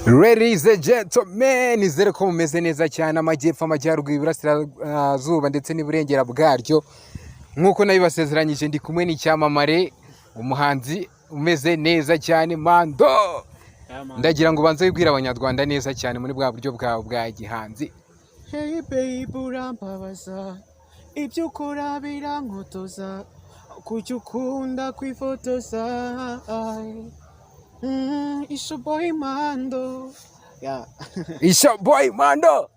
Ladies and gentlemen, nizere ko mumeze neza cyane amajyepfo amajyaruguru iburasirazuba ndetse n'iburengera bwaryo. Nk'uko nabibasezeranyije ndi kumwe n'icyamamare umuhanzi umeze neza cyane Mando. Ndagira ngo banze wibwira abanyarwanda neza cyane muri bwa buryo bwawe bwa gihanzi. Hey baby urambabaza ibyo ukora birankotoza kuki ukunda kwifotoza. It's your boy Mando. Yeah. It's your boy Mando.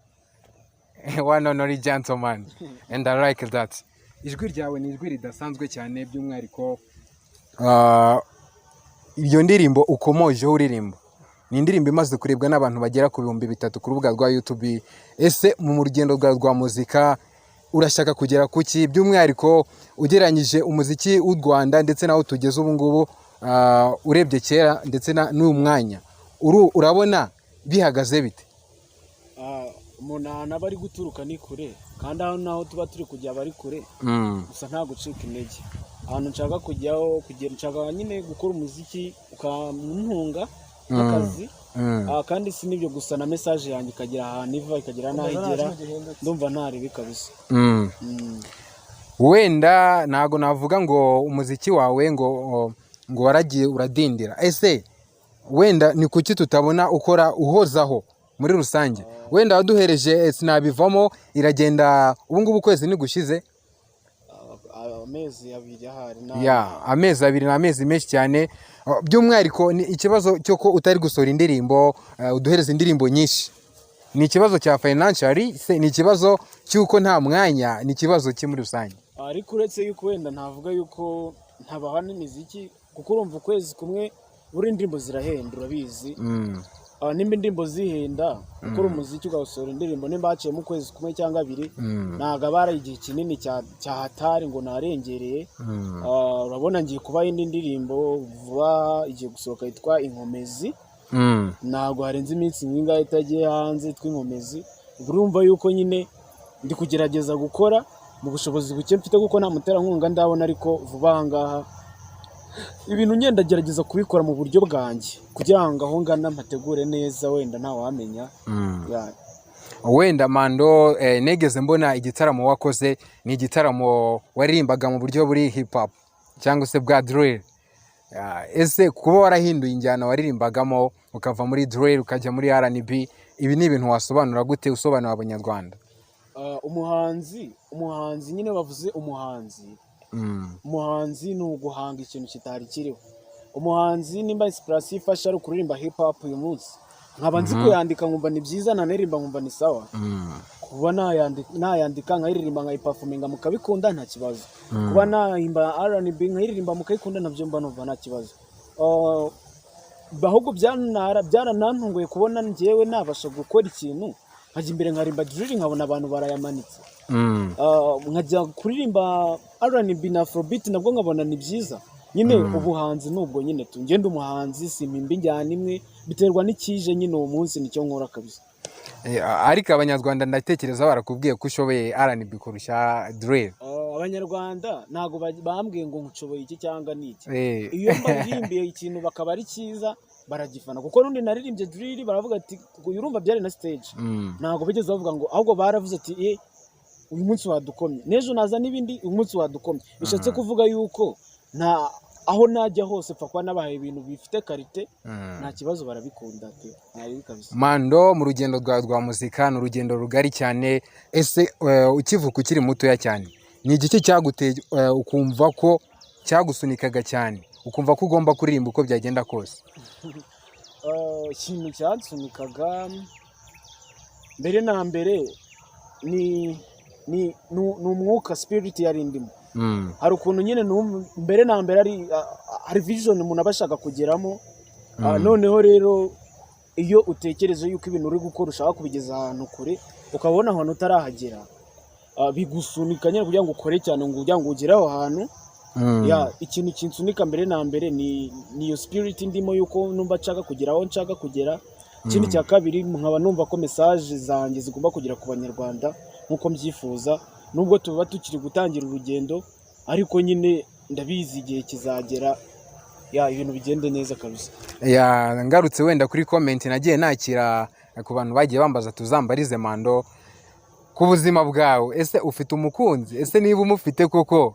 One honorary gentleman. And I like that. Ijwi ryawe ni ijwi ridasanzwe cyane by'umwihariko iyo ndirimbo ukomojeho uririmbo. Ni indirimbo imaze kurebwa n'abantu bagera ku 3,000 ku rubuga rwa YouTube. Ese mu rugendo rwa muzika urashaka kugera kuki by'umwihariko ugeranyije umuziki w'u Rwanda ndetse naho tugeze ubu ngubu urebye kera ndetse n'uyu mwanya urabona bihagaze bite? Umuntu bari guturuka ni kure kandi aho naho tuba turi kujya bari kure gusa nta gucika intege. Ahantu nshaka kujyaho kugera nshaka nyine gukora umuziki ukantunga akazi kandi si nibyo gusa na message yanjye ikagira ahantu iva ikagira naho igera ndumva ntari bikabisa. Wenda nago navuga ngo umuziki wawe ngo waragiye uradindira. Ese wenda ni kuki tutabona ukora uhozaho muri rusange? Wenda waduhereje sinabivamo iragenda ubu ngubu kwezi ni gushize amezi 2 ahari amezi 2 n'amezi menshi cyane. By'umwihariko ni ikibazo cyo ko utari gusora indirimbo uduhereza indirimbo nyinshi. Ni ikibazo cya financially se ni ikibazo cyuko nta mwanya, ni ikibazo ki muri rusange? Ariko uretse yuko wenda ntavuga yuko ntabaha n'imiziki kuko urumva ukwezi kumwe buri indirimbo zirahenda urabizi. Nimba indirimbo zihenda ukora umuziki ugawusora indirimbo nimba haciye mu kwezi kumwe cyangwa 2 ntago bara igihe kinini cya hatari ngo narengereye. Urabona ngiye kuba indi ndirimbo vuba igiye gusohoka yitwa Inkomezi. Ntago harenze iminsi mwingahe itagiye hanze tw'Inkomezi. Urumva yuko nyine ndi kugerageza gukora mu bushobozi buke mfite kuko nta mutera nkunga ndabona, ariko vuba ahangaha ibintu ngenda gerageza kubikora mu buryo bwanjye kugira ngo aho ngana mpategure neza wenda nta wamenya. Wenda Mando negeze mbona igitaramo wakoze ni igitaramo waririmbaga mu buryo buri hip hop cyangwa se bwa drill. Ese kuba warahinduye injyana waririmbagamo ukava muri drill ukajya muri R&B, ibi ni ibintu wasobanura gute usobanura abanyarwanda? Umuhanzi nyine bavuze umuhanzi ni uguhanga ikintu kitari kiriho. Umuhanzi nimba inspiration ifasha ari kuririmba hip hop uyu munsi nkaba nzi kuyandika nkumva ni byiza, nanirimba nkumva ni sawa. Kuba nayandika nkayiririmba nkayiperforminga mukabikunda nta kibazo. Kuba nahimba R&B nkayiririmba mukayikunda nabyo mba numva nta kibazo. Bahubwo byaranantunguye kubona njyewe nabasha gukora ikintu nkajya imbere nkarimba drill nkabona abantu barayamanitse. Nkajya kuririmba R&B na Afrobeat nabwo nkabona ni byiza. Nyine ubuhanzi nubwo nyine tungenda umuhanzi simpimba injyana imwe biterwa n'ikije nyine uwo munsi nicyo nkora kabisa. Ariko abanyarwanda ndatekereza barakubwiye ko ushoboye R&B kurusha drill. Abanyarwanda ntago bambwiye ngo nkushoboye iki cyangwa niki. Iyo mbaririmbiye ikintu bakaba ari cyiza baragifana kuko nundi naririmbye drill baravuga ati urumva byari na stage. Ntago bigeze bavuga ngo ahubwo baravuze ati uyu munsi wadukomye nejo naza n'ibindi uyu munsi wadukomye. Bishatse kuvuga yuko aho najya hose pfa kwa nabahaye ibintu bifite karite nta kibazo barabikunda pe. Mando, mu rugendo rwa muzika ni urugendo rugari cyane. Ese ukivuka ukiri mutoya cyane ni igiki cyaguteye ukumva ko cyagusunikaga cyane ukumva ko ugomba kuririmba uko byagenda kose? Ikintu cyansunikaga mbere na mbere ni umwuka spirit yarindimo. Hari ukuntu nyine mbere na mbere hari vision umuntu abashaka kugeramo. Noneho rero iyo utekereza yuko ibintu uri gukora ushaka kubigeza ahantu kure ukabona ahantu utarahagera bigusunika nyine kugira ngo ukore cyane ngo ujya ngo ugere aho hantu. Ikintu kinsunika mbere na mbere ni iyo spirit ndimo yuko numva nshaka kugera aho nshaka kugera. Ikindi cya kabiri nkaba numva ko message zanjye zigomba kugera ku banyarwanda nkuko mbyifuza. Nubwo tuba tukiri gutangira urugendo ariko nyine ndabizi igihe kizagera ibintu bigende neza kabisa. Ngarutse wenda kuri comment nagiye nakira ku bantu bagiye bambaza tuzambarize Mando ku buzima bwawe, ese ufite umukunzi? Ese niba umufite koko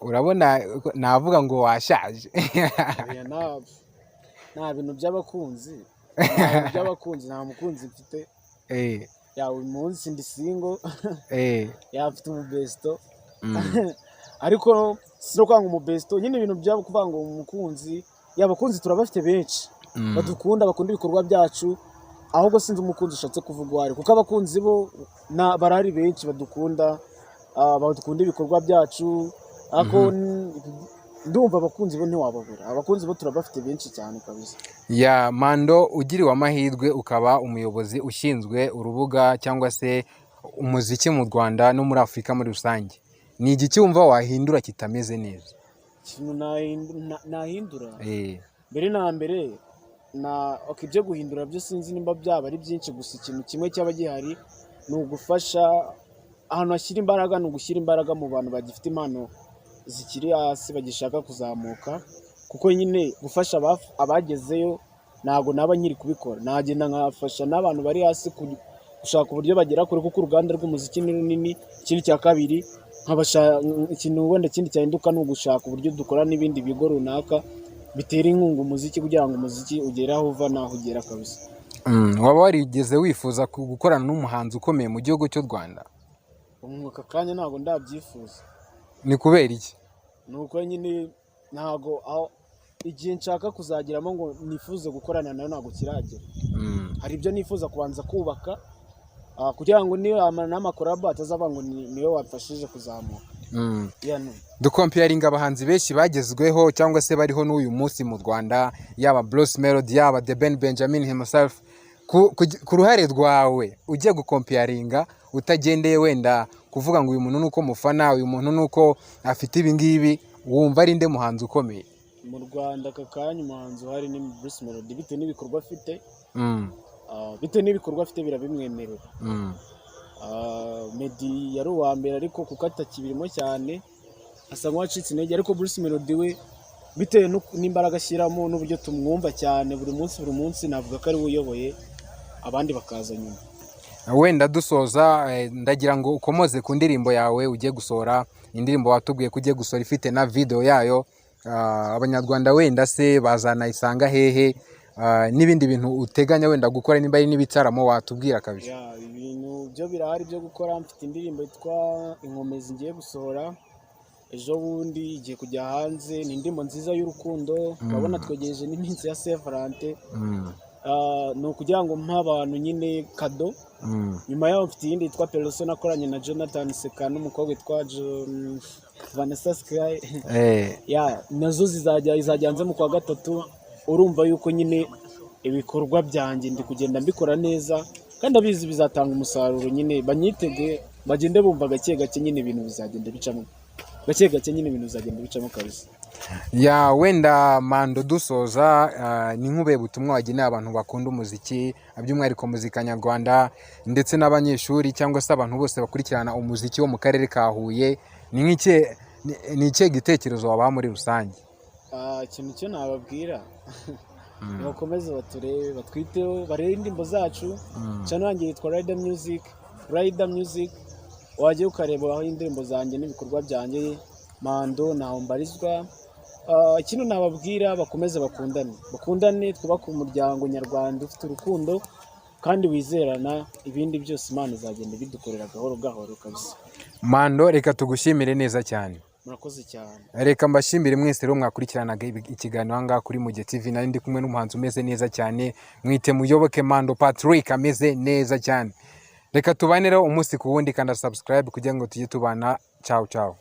urabona navuga ngo washaje? Nta bintu by'abakunzi, nta mukunzi mfite. Uyu munsi ndi single, mfite umubesto, ariko si no kwanga umubesto, nyine ibintu byabo kuvuga ngo umukunzi, abakunzi turabafite benshi badukunda, bakunda ibikorwa byacu, ahubwo sinzi umukunzi ushatse kuvuga uwari, kuko abakunzi bo barahari benshi badukunda ibikorwa byacu, ariko ndumva abakunzi bo ntiwababura, abakunzi bo turabafite benshi cyane kabisa. Mando, ugiriwe amahirwe ukaba umuyobozi ushinzwe urubuga cyangwa se umuziki mu Rwanda no muri Afurika muri rusange, ni igiki wumva wahindura kitameze neza? Ikintu nahindura mbere na mbere ibyo guhindura byo sinzi nimba byaba ari byinshi, gusa ikintu kimwe cyaba gihari ni ugufasha ahantu hashyira imbaraga, ni ugushyira imbaraga mu bantu bagifite impano zikiri hasi bagishaka kuzamuka, kuko nyine gufasha abagezeyo ntabwo naba nyiri kubikora, nagenda nkafasha n'abantu bari hasi gushaka uburyo bagera kure, kuko uruganda rw'umuziki ni runini. Ikindi cya kabiri ikintu wenda kindi cyahinduka ni ugushaka uburyo dukora n'ibindi bigo runaka bitera inkunga umuziki, kugira ngo umuziki ugere aho uva naho ugera kabisa. Waba warigeze wifuza gukorana n'umuhanzi ukomeye mu gihugu cy'u Rwanda? Aka kanya ntabwo ndabyifuza. Ni kubera iki? Ni uko nyine ntabwo igihe nshaka kuzageramo ngo nifuze gukorana nayo ntabwo kiragera. Hari ibyo nifuza kubanza kubaka, kugira ngo niyo n'amakorabo atazaba ngo niwe wafashije kuzamuka. Dukomparinga abahanzi benshi bagezweho cyangwa se bariho n'uyu munsi mu Rwanda, yaba Bruce Melody, yaba The Ben Benjamin himself, ku ruhare rwawe ugiye gukomparinga utagendeye wenda kuvuga ngo uyu muntu nuko mufana, uyu muntu nuko afite ibi ngibi, wumva ari nde muhanzi ukomeye mu Rwanda aka kanya? Umuhanzi uhari ni Bruce Melody, bitewe n'ibikorwa afite, birabimwemerera. Meddy yari uwa mbere, ariko kuko atakibirimo cyane asa nk'uwacitse intege, ariko Bruce Melody we bitewe n'imbaraga ashyiramo n'uburyo tumwumva cyane buri munsi, navuga ko ari we uyoboye, abandi bakaza nyuma. Wenda dusoza, ndagira ngo ukomoze ku ndirimbo yawe ugiye gusohora, indirimbo watubwiye ko ugiye gusohora ifite na video yayo, abanyarwanda wenda se bazanayisanga hehe, n'ibindi bintu uteganya wenda gukora, nimba ari n'ibitaramo watubwira kabisa? Ibintu byo birahari byo gukora. Mfite indirimbo yitwa Inkomezi ngiye gusohora ejo bundi, igiye kujya hanze. Ni indirimbo nziza y'urukundo, urabona twegereje n'iminsi ya Saint Valentin, ni ukugira ngo mpa abantu nyine kado. Nyuma yaho mfite iyindi yitwa Peloso nakoranye na Jonathan Seka n'umukobwa witwa Vanessa Sky, nazo izajya hanze mu kwa gatatu. Urumva yuko nyine ibikorwa byanjye ndi kugenda mbikora neza, kandi abizi bizatanga umusaruro. Nyine banyitege, bagende bumva gake gake, nyine ibintu bizagenda bicamo gake gake, nyine ibintu bizagenda bicamo kabisa. Wenda Mando, dusoza, ni nk'ubuhe butumwa wagenera abantu bakunda umuziki, by'umwihariko muzika nyarwanda, ndetse n'abanyeshuri cyangwa se abantu bose bakurikirana umuziki wo mu karere ka Huye? Ni ikihe gitekerezo wabaha muri rusange? Ikintu cyo nababwira, bakomeze baturebe, batwiteho, barebe indirimbo zacu. Channel yanjye yitwa Rider Music, wajya ukareba aho indirimbo zanjye n'ibikorwa byanjye. Mando ntaho mbarizwa. Ikintu nababwira, bakomeze bakundane, twubake umuryango nyarwanda ufite urukundo kandi wizerana. Ibindi byose Imana izagenda bidukorera gahoro gahoro kabisa. Mando, reka tugushimire neza cyane. Murakoze cyane. Reka mbashimire mwese rero mwakurikiranaga ikiganiro aha ngaha kuri Muge TV. Nari ndi kumwe n'umuhanzi umeze neza cyane, mwite muyoboke Mando Patrick, ameze neza cyane. Reka tubanire umunsi ku wundi, kandi subscribe kugira ngo tujye tubana. Ciao ciao.